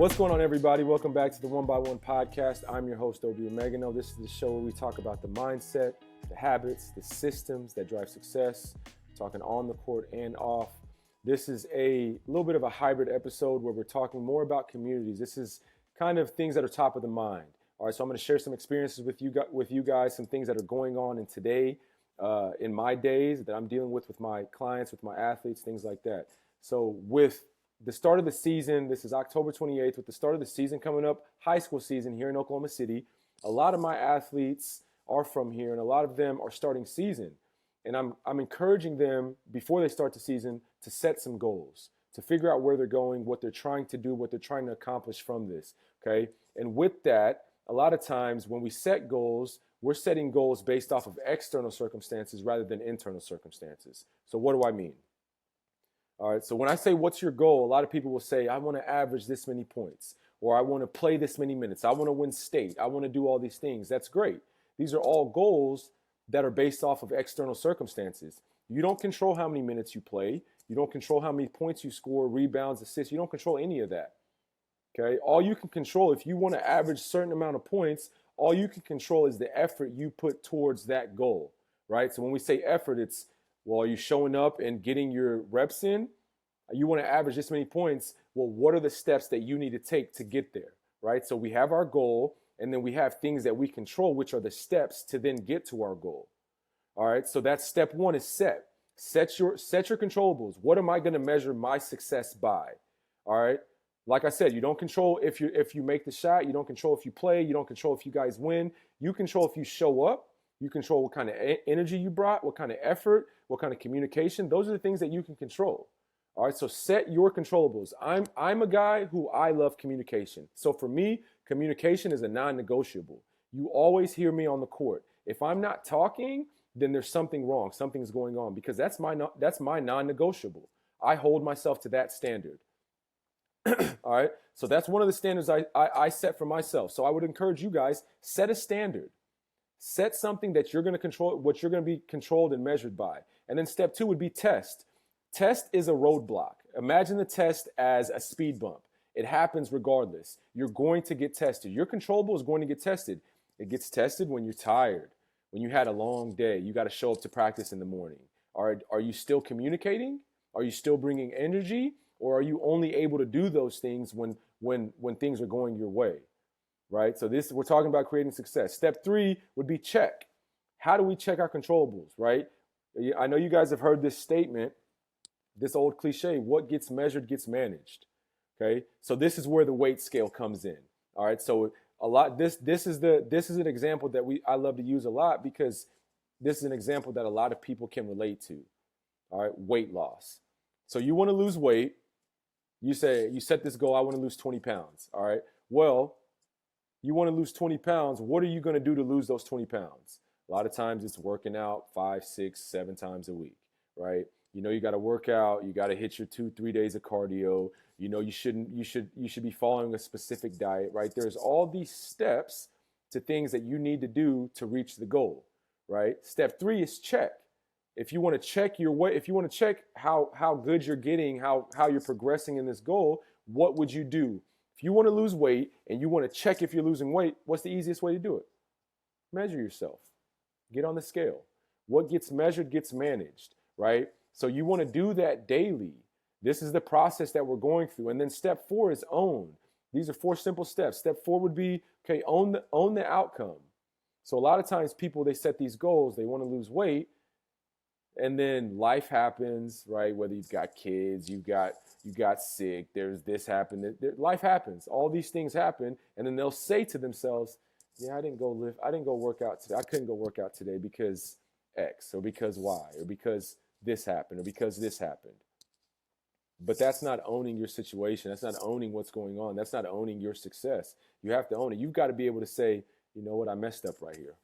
What's going on, everybody? Welcome back to the One by One podcast. I'm your host, Obi Emegano. This is the show where we talk about the mindset, the habits, the systems that drive success, talking on the court and off. This is a little bit of a hybrid episode where we're talking more about communities. This is kind of things that are top of the mind. All right, so I'm going to share some experiences with you guys, some things that are going on in today, in my days that I'm dealing with my clients, with my athletes, things like that. So with the start of the season, this is October 28th, with the start of the season coming up, high school season here in Oklahoma City, a lot of my athletes are from here and a lot of them are starting season. And I'm encouraging them before they start the season to set some goals, to figure out where they're going, what they're trying to do, what they're trying to accomplish from this, okay? And with that, a lot of times when we set goals, we're setting goals based off of external circumstances rather than internal circumstances. So what do I mean? All right, so when I say what's your goal, a lot of people will say, I want to average this many points, or I want to play this many minutes, I want to win state, I want to do all these things. That's great. These are all goals that are based off of external circumstances. You don't control how many minutes you play. You don't control how many points you score, rebounds, assists. You don't control any of that. Okay, all you can control, if you want to average a certain amount of points, all you can control is the effort you put towards that goal, right? So when we say effort, it's, well, are you showing up and getting your reps in? You want to average this many points. Well, what are the steps that you need to take to get there, right? So we have our goal, and then we have things that we control, which are the steps to then get to our goal. All right, so that's step one is set. Set your controllables. What am I going to measure my success by? All right. Like I said, you don't control if you make the shot. You don't control if you play. You don't control if you guys win. You control if you show up. You control what kind of energy you brought, what kind of effort, what kind of communication. Those are the things that you can control. All right, so set your controllables. I'm a guy who I love communication. So for me, communication is a non-negotiable. You always hear me on the court. If I'm not talking, then there's something wrong. Something's going on because that's my non-negotiable. I hold myself to that standard. All right, so that's one of the standards I set for myself. So I would encourage you guys, set a standard. Set something that you're going to control, what you're going to be controlled and measured by. And then step two would be test. Test is a roadblock. Imagine the test as a speed bump. It happens regardless. You're going to get tested. Your controllable is going to get tested. It gets tested when you're tired, when you had a long day. You got to show up to practice in the morning. Are you still communicating? Are you still bringing energy? Or are you only able to do those things when things are going your way, right? So we're talking about creating success. Step three would be check. How do we check our controllables, right? I know you guys have heard this statement, this old cliche, what gets measured gets managed, okay? So this is where the weight scale comes in, all right? So this is an example that I love to use a lot because this is an example that a lot of people can relate to, all right? Weight loss. So you want to lose weight. You set this goal, I want to lose 20 pounds, all right? Well, you want to lose 20 pounds. What are you going to do to lose those 20 pounds? A lot of times it's working out 5, 6, 7 times a week, right? You know, you got to work out. You got to hit your 2-3 days of cardio. You know, you should be following a specific diet, right? There's all these steps to things that you need to do to reach the goal, right? Step three is check. If you want to check your weight, if you want to check how good you're getting, how you're progressing in this goal, what would you do? If you want to lose weight and you want to check if you're losing weight, what's the easiest way to do it? Measure yourself. Get on the scale. What gets measured gets managed, right? So you want to do that daily. This is the process that we're going through. And then step four is own. These are 4 simple steps. Step 4 would be, okay, own the outcome. So a lot of times people, they set these goals, they want to lose weight, and then life happens, right? Whether you've got kids, you got sick, there's this happened, life happens. All these things happen, and then they'll say to themselves, yeah, I didn't go work out today. I couldn't go work out today because X, or because Y, or because this happened, or because this happened. But that's not owning your situation. That's not owning what's going on. That's not owning your success. You have to own it. You've got to be able to say, you know what, I messed up right here.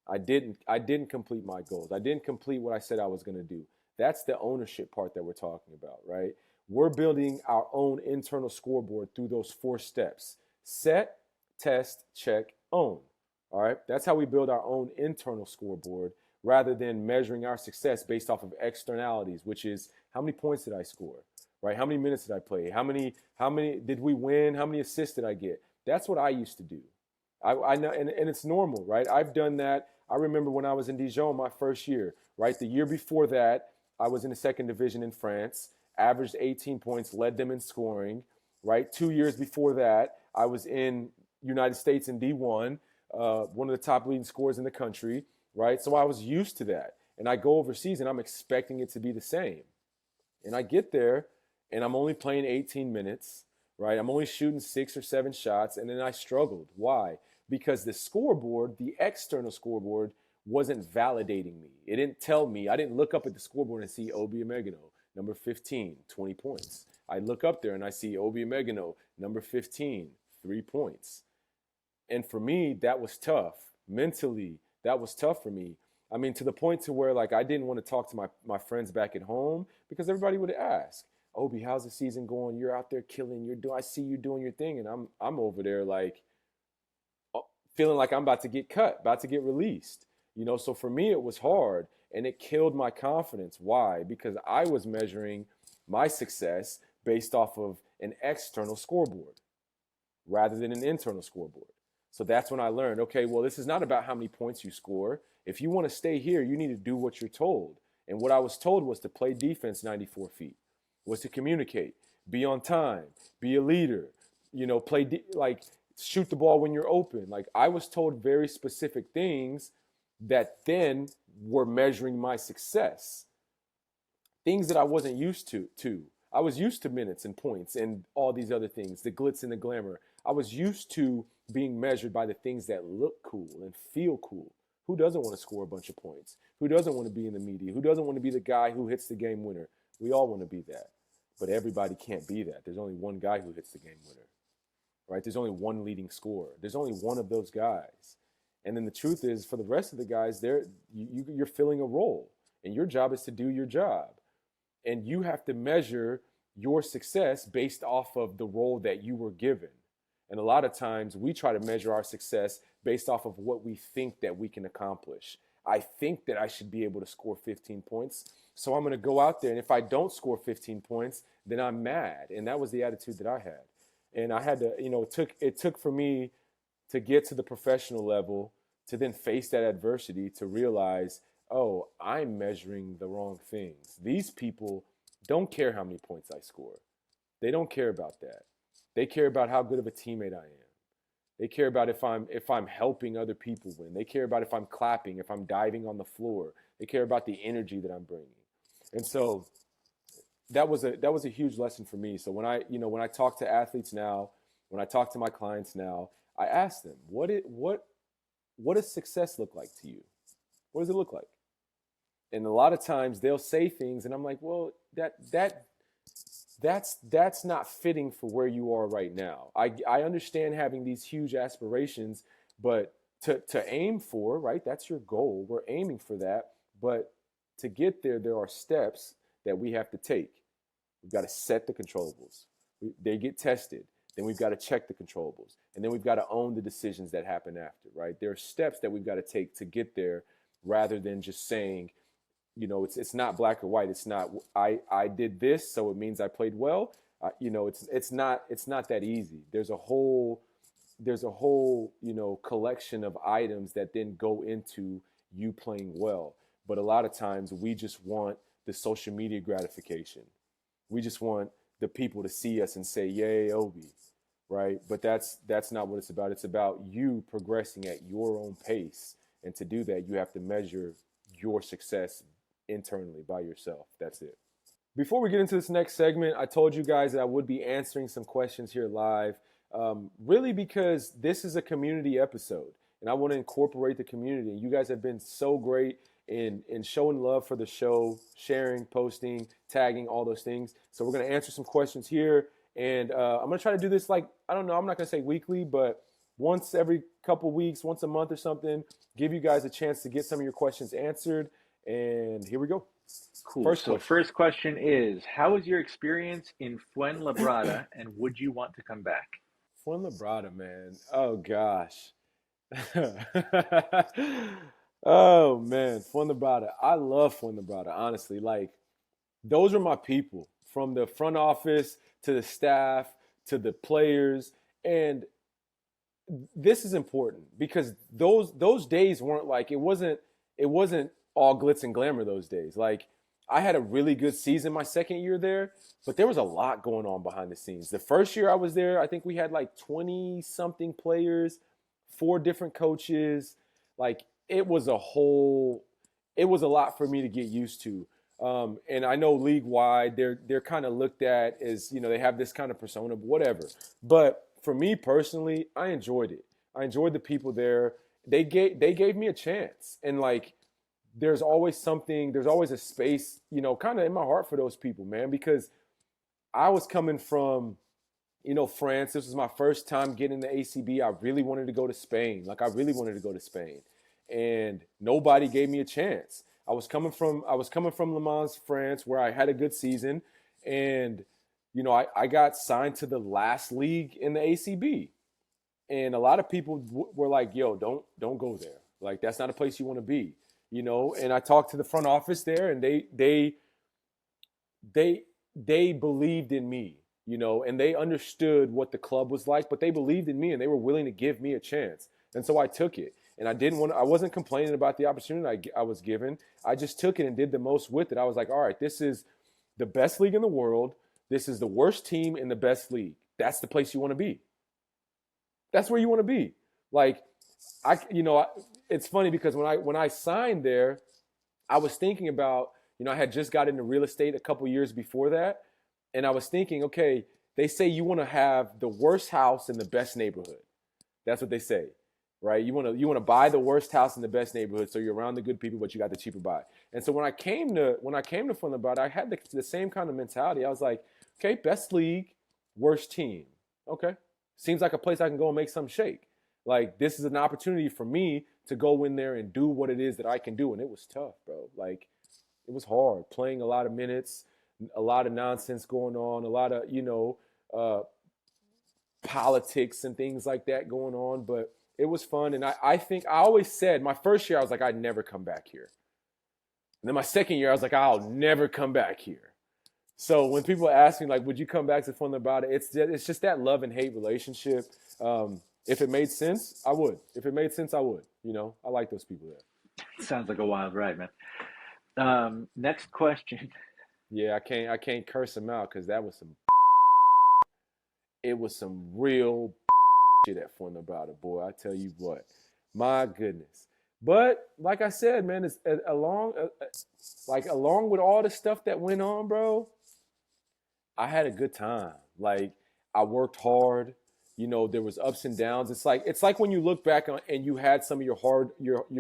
I didn't complete my goals. I didn't complete what I said I was going to do. That's the ownership part that we're talking about, right? We're building our own internal scoreboard through those 4 steps. Set, test, check, own. All right? That's how we build our own internal scoreboard rather than measuring our success based off of externalities, which is how many points did I score? right? How many minutes did I play? How many did we win? How many assists did I get? That's what I used to do. I know, and it's normal, right? I've done that. I remember when I was in Dijon my first year, right? The year before that, I was in the second division in France, averaged 18 points, led them in scoring, right? 2 years before that, I was in United States in D1, one of the top leading scorers in the country, right? So I was used to that. And I go overseas and I'm expecting it to be the same. And I get there and I'm only playing 18 minutes, right? I'm only shooting 6 or 7 shots. And then I struggled. Why? Because the scoreboard, the external scoreboard, wasn't validating me. It didn't tell me. I didn't look up at the scoreboard and see Obi Emegano, number 15, 20 points. I look up there and I see Obi Emegano, number 15, 3 points. And for me, that was tough. Mentally, that was tough for me. I mean, to the point to where like I didn't want to talk to my friends back at home because everybody would ask, Obi, how's the season going? You're out there killing. I see you doing your thing, and I'm over there like feeling like I'm about to get cut, about to get released. So for me it was hard and it killed my confidence. Why? Because I was measuring my success based off of an external scoreboard rather than an internal scoreboard. So that's when I learned, okay, well, this is not about how many points you score. If you want to stay here, you need to do what you're told. And what I was told was to play defense 94 feet, was to communicate, be on time, be a leader, shoot the ball when you're open. Like I was told very specific things that then were measuring my success. Things that I wasn't used to. I was used to minutes and points and all these other things, the glitz and the glamour. I was used to being measured by the things that look cool and feel cool. Who doesn't want to score a bunch of points? Who doesn't want to be in the media? Who doesn't want to be the guy who hits the game winner? We all want to be that. But everybody can't be that. There's only one guy who hits the game winner, right? There's only one leading scorer. There's only one of those guys. And then the truth is, for the rest of the guys, you're filling a role. And your job is to do your job. And you have to measure your success based off of the role that you were given. And a lot of times we try to measure our success based off of what we think that we can accomplish. I think that I should be able to score 15 points. So I'm going to go out there. And if I don't score 15 points, then I'm mad. And that was the attitude that I had. And I had to, it took for me to get to the professional level, to then face that adversity, to realize, oh, I'm measuring the wrong things. These people don't care how many points I score. They don't care about that. They care about how good of a teammate I am. They care about if I'm helping other people win. They care about if I'm clapping, if I'm diving on the floor. They care about the energy that I'm bringing. And so that was a huge lesson for me. So when I talk to athletes now, when I talk to my clients now, I ask them, what does success look like to you? What does it look like? And a lot of times they'll say things and I'm like, well, that's not fitting for where you are right now. I understand having these huge aspirations, but to aim for, right, that's your goal. We're aiming for that. But to get there, there are steps that we have to take. We've got to set the controllables. They get tested. Then we've got to check the controllables. And then we've got to own the decisions that happen after, right? There are steps that we've got to take to get there rather than just saying, it's not black or white. It's not, I did this, so it means I played well. It's not that easy. There's a whole, collection of items that then go into you playing well. But a lot of times we just want the social media gratification. We just want the people to see us and say, yay, Obi, right? But that's not what it's about. It's about you progressing at your own pace. And to do that, you have to measure your success internally by yourself. That's it. Before we get into this next segment, I told you guys that I would be answering some questions here live, really because this is a community episode and I want to incorporate the community. You guys have been so great in showing love for the show, sharing, posting, tagging, all those things. So we're going to answer some questions here. And I'm going to try to do this I'm not going to say weekly, but once every couple weeks, once a month or something, give you guys a chance to get some of your questions answered. And here we go. Cool. First question is, how was your experience in Fuenlabrada and would you want to come back? Fuenlabrada, man. Oh, gosh. Oh, man. Fuenlabrada. I love Fuenlabrada, honestly. Like, those are my people. from the front office to the staff to the players. And this is important because those days weren't like it wasn't all glitz and glamour those days. Like I had a really good season my second year there, but there was a lot going on behind the scenes. The first year I was there, I think we had like 20 something players, 4 different coaches. Like it was a lot for me to get used to. And I know league wide, they're kind of looked at as, they have this kind of persona, whatever. But for me personally, I enjoyed it. I enjoyed the people there. They gave me a chance. And like, there's always a space, kind of in my heart for those people, man, because I was coming from, France. This was my first time getting the ACB. I really wanted to go to Spain. And nobody gave me a chance. I was coming from Le Mans, France, where I had a good season. And, I got signed to the last league in the ACB. And a lot of people were like, yo, don't go there. Like, that's not a place you want to be. And I talked to the front office there, and they believed in me, and they understood what the club was like, but they believed in me and they were willing to give me a chance. And so I took it, and I wasn't complaining about the opportunity I was given. I just took it and did the most with it. I was like, all right, this is the best league in the world. This is the worst team in the best league. That's the place you want to be. That's where you want to be. Like, it's funny because when I signed there, I was thinking about, I had just got into real estate a couple years before that. And I was thinking, okay, they say you want to have the worst house in the best neighborhood. That's what they say, right? You want to buy the worst house in the best neighborhood, so you're around the good people, but you got the cheaper buy. And so when I came to Funabata, I had the same kind of mentality. I was like, okay, best league, worst team. Okay, seems like a place I can go and make some shake. Like, this is an opportunity for me to go in there and do what it is that I can do. And it was tough, bro. Like, it was hard playing a lot of minutes, a lot of nonsense going on, a lot of, politics and things like that going on. But it was fun. And I think I always said my first year, I was like, I'd never come back here. And then my second year, I was like, I'll never come back here. So when people ask me, like, would you come back to Funabata? It's just that love and hate relationship. If it made sense, I would. I like those people there. Sounds like a wild ride, man. Next question. Yeah, I can't curse them out because it was some real shit at Funabata, boy. I tell you what, my goodness. But like I said, man, it's along with all the stuff that went on, bro, I had a good time. Like, I worked hard. There was ups and downs. It's like when you look back on and you had some of your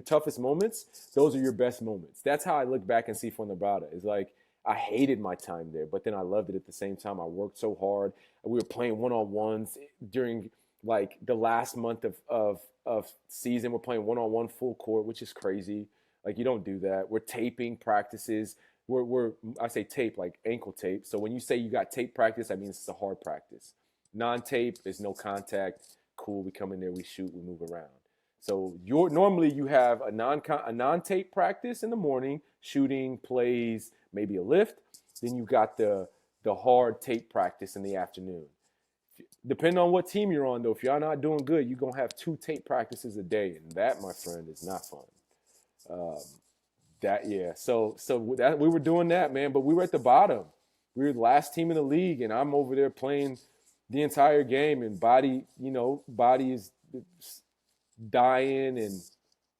toughest moments, those are your best moments. That's how I look back and see Funabata. It's like, I hated my time there, but then I loved it at the same time. I worked so hard. We were playing one-on-ones during like the last month of season. We're playing one-on-one full court, which is crazy. Like, you don't do that. We're taping practices. I say tape, like ankle tape. So when you say you got tape practice, that means it's a hard practice. Non-tape is no contact. Cool, we come in there, we shoot, we move around. So normally you have a non-tape practice in the morning, shooting, plays, maybe a lift. Then you got the hard tape practice in the afternoon. Depending on what team you're on, though, if you're not doing good, you're going to have 2 tape practices a day. And that, my friend, is not fun. So that we were doing that, man, but we were at the bottom. We were the last team in the league, and I'm over there playing the entire game, and body is dying, and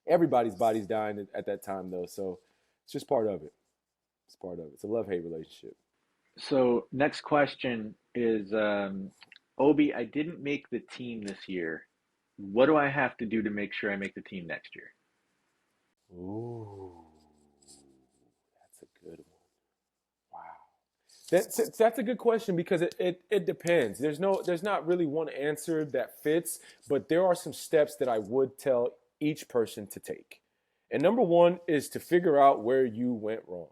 everybody's body's dying at that time, though. So it's just part of it. It's a love-hate relationship. So next question is, Obi, I didn't make the team this year. What do I have to do to make sure I make the team next year? Ooh, that's a good one. Wow. That's a good question because it depends. There's not really one answer that fits, but there are some steps that I would tell each person to take. And number one is to figure out where you went wrong.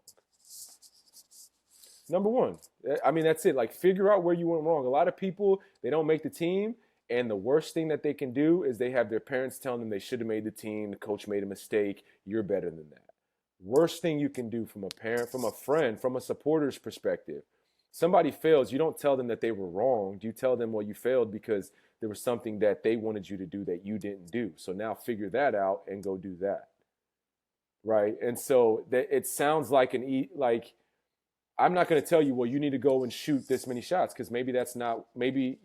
Number one. I mean, that's it. Like, figure out where you went wrong. A lot of people, they don't make the team, and the worst thing that they can do is they have their parents telling them they should have made the team, the coach made a mistake, you're better than that. Worst thing you can do from a parent, from a friend, from a supporter's perspective. somebody fails, you don't tell them that they were wrong. You tell them, well, you failed because there was something that they wanted you to do that you didn't do. So now figure that out and go do that. Right. And so that it sounds like like I'm not going to tell you, well, you need to go and shoot this many shots because maybe that's not, maybe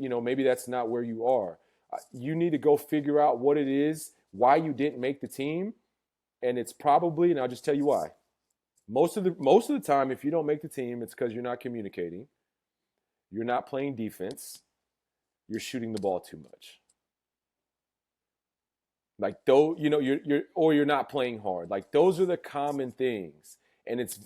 that's not where you are. You need to go figure out what it is, why you didn't make the team. And it's probably, and I'll just tell you why. Most of the time, if you don't make the team, it's because you're not communicating, you're not playing defense, you're shooting the ball too much. Like though, you're not playing hard. Like those are the common things. And it's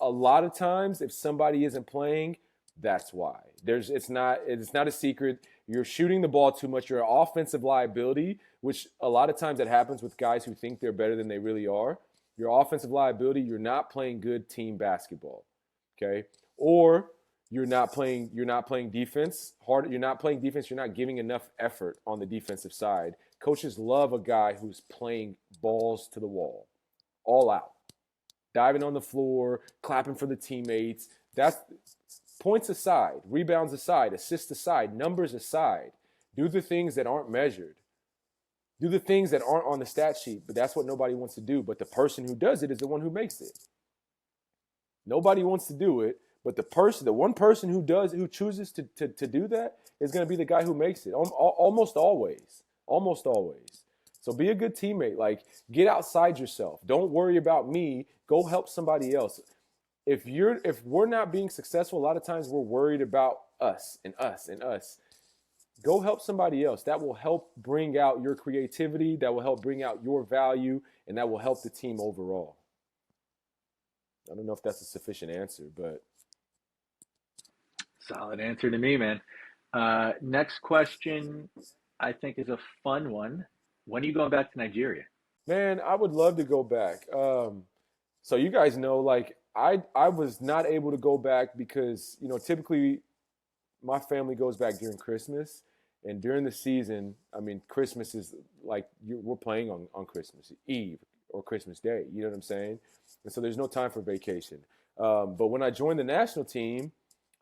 a lot of times if somebody isn't playing, that's why. It's not a secret. You're shooting the ball too much. You're an offensive liability, which a lot of times that happens with guys who think they're better than they really are. Your offensive liability, you're not playing good team basketball. Okay? Or you're not playing defense hard. You're not playing defense. You're not giving enough effort on the defensive side. Coaches love a guy who's playing balls to the wall, all out, diving on the floor, clapping for the teammates. That's points aside, rebounds aside, assists aside, numbers aside. Do the things that aren't measured. Do the things that aren't on the stat sheet, but that's what nobody wants to do. But the person who does it is the one who makes it. Nobody wants to do it, but the one person who chooses to do that is going to be the guy who makes it. Almost always. Almost always. So be a good teammate. Like, get outside yourself. Don't worry about me. Go help somebody else. If we're not being successful, a lot of times we're worried about us and us and us. Go help somebody else. That will help bring out your creativity. That will help bring out your value, and that will help the team overall. I don't know if that's a sufficient answer, but Solid answer to me, man. Next question, I think, is a fun one. When are you going back to Nigeria? man, I would love to go back. So you guys know, like I was not able to go back because typically my family goes back during Christmas, and during the season, I mean, Christmas is like we're playing on Christmas Eve or Christmas Day. You know what I'm saying? And so there's no time for vacation. But when I joined the national team,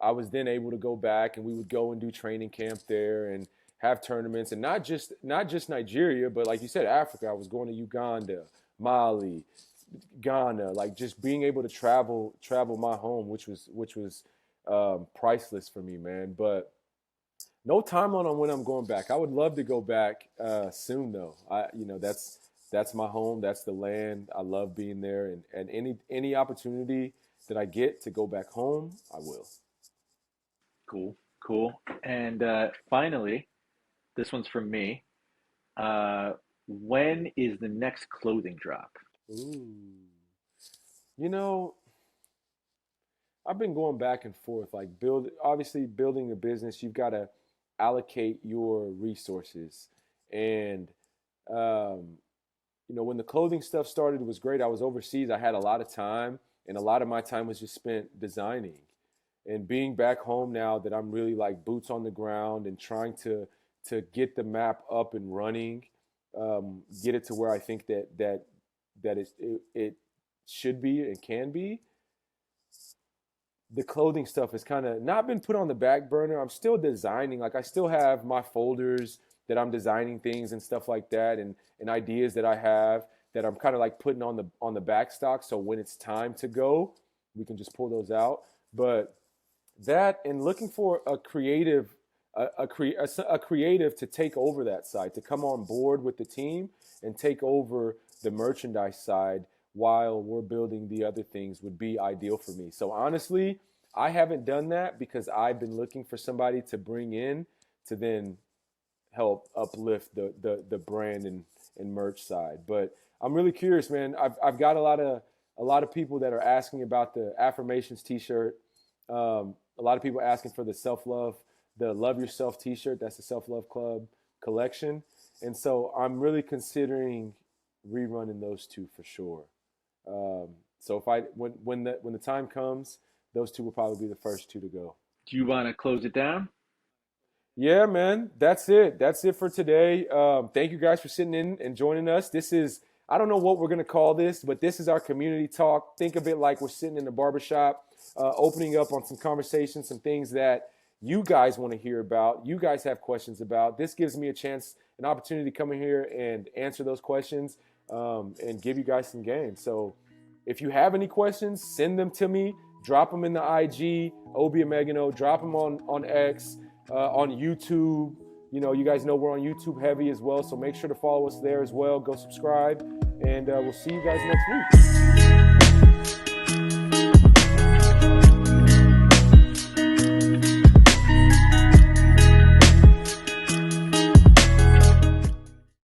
I was then able to go back, and we would go and do training camp there and have tournaments, and not just Nigeria, but like you said, Africa. I was going to Uganda, Mali, Ghana, like just being able to travel my home, which was priceless for me, man. But no timeline on when I'm going back. I would love to go back soon, though. That's my home. That's the land. I love being there, and any opportunity that I get to go back home, I will. Cool. And finally, this one's from me. When is the next clothing drop? Ooh. You know, I've been going back and forth. Like obviously building a business, you've got to allocate your resources. And when the clothing stuff started, it was great. I was overseas. I had a lot of time, and a lot of my time was just spent designing. And being back home now that I'm really like boots on the ground and trying to get the map up and running, get it to where I think that it should be and can be. The clothing stuff has kind of not been put on the back burner. I'm still designing. Like I still have my folders that I'm designing things and stuff like that, and ideas that I have that I'm kind of like putting on the back stock. So when it's time to go, we can just pull those out. But that and looking for a creative to take over that side, to come on board with the team and take over the merchandise side while we're building the other things would be ideal for me. So honestly, I haven't done that because I've been looking for somebody to bring in to then help uplift the brand and merch side. But I'm really curious, man. I've got a lot of people that are asking about the affirmations t-shirt. A lot of people asking for the Love Yourself t-shirt. That's the Self-Love Club collection. And so I'm really considering rerunning those two for sure. So when the time comes, those two will probably be the first two to go. Do you want to close it down? Yeah, man. That's it. That's it for today. Thank you guys for sitting in and joining us. This is, I don't know what we're going to call this, but this is our community talk. Think of it like we're sitting in the barbershop, opening up on some conversations, some things that you guys want to hear about, you guys have questions about. This gives me a chance, an opportunity to come in here and answer those questions and give you guys some game. So if you have any questions, send them to me. Drop them in the IG, Obi Emegano. Drop them on X, on YouTube. You know, you guys know we're on YouTube heavy as well, so make sure to follow us there as well. Go subscribe, and we'll see you guys next week.